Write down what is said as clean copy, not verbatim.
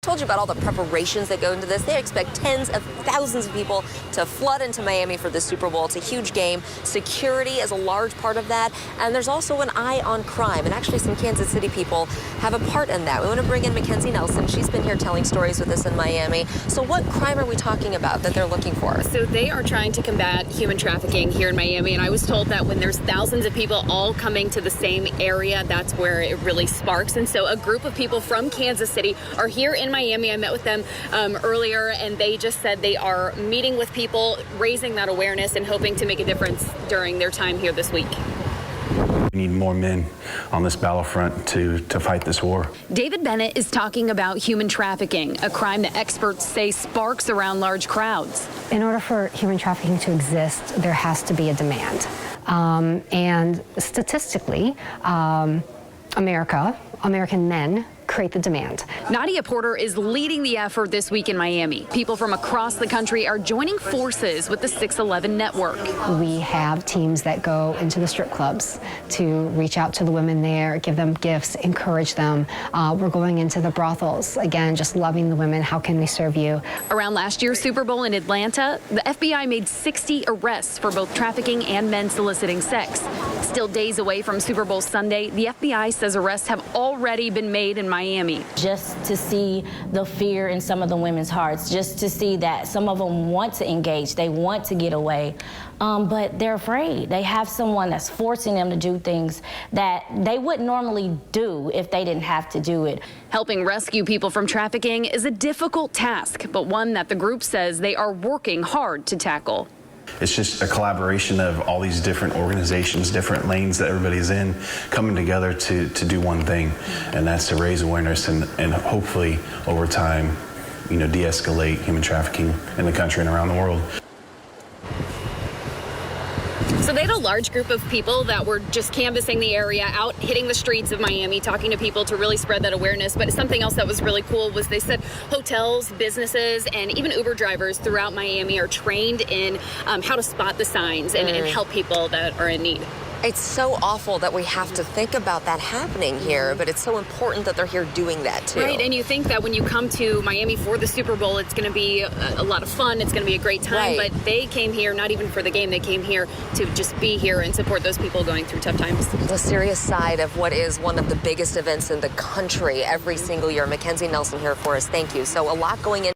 Told you about all the preparations that go into this. They expect tens of thousands of people to flood into Miami for the Super Bowl. It's a huge game. Security is a large part of that. And there's also an eye on crime. And actually some Kansas City people have a part in that. We want to bring in Mackenzie Nelson. She's been here telling stories with us in Miami. So what crime are we talking about that they're looking for? So they are trying to combat human trafficking here in Miami. And I was told that when there's thousands of people all coming to the same area, that's where it really sparks. And so a group of people from Kansas City are here in Miami. I met with them earlier, and they just said they are meeting with people, raising that awareness and hoping to make a difference during their time here this week. We need more men on this battlefront to fight this war. David Bennett is talking about human trafficking, a crime that experts say sparks around large crowds. In order for human trafficking to exist, there has to be a demand. And statistically, American men create the demand. Nadia Porter is leading the effort this week in Miami. People from across the country are joining forces with the 611 network. We have teams that go into the strip clubs to reach out to the women there, give them gifts, encourage them. We're going into the brothels, again, just loving the women. How can we serve you? Around last year's Super Bowl in Atlanta, the FBI made 60 arrests for both trafficking and men soliciting sex. Still days away from Super Bowl Sunday, the FBI says arrests have already been made in Miami. Just to see the fear in some of the women's hearts, just to see that some of them want to engage, they want to get away, but they're afraid. They have someone that's forcing them to do things that they wouldn't normally do if they didn't have to do it. Helping rescue people from trafficking is a difficult task, but one that the group says they are working hard to tackle. It's just a collaboration of all these different organizations, different lanes that everybody's in, coming together to do one thing, and that's to raise awareness and hopefully over time, de-escalate human trafficking in the country and around the world. So they had a large group of people that were just canvassing the area, out hitting the streets of Miami, talking to people to really spread that awareness. But something else that was really cool was they said hotels, businesses, and even Uber drivers throughout Miami are trained in how to spot the signs and help people that are in need. It's so awful that we have to think about that happening here, but it's so important that they're here doing that too. Right, and you think that when you come to Miami for the Super Bowl, it's going to be a lot of fun, it's going to be a great time, right. But they came here not even for the game, they came here to just be here and support those people going through tough times. The serious side of what is one of the biggest events in the country every single year. Mackenzie Nelson here for us. Thank you. So a lot going in.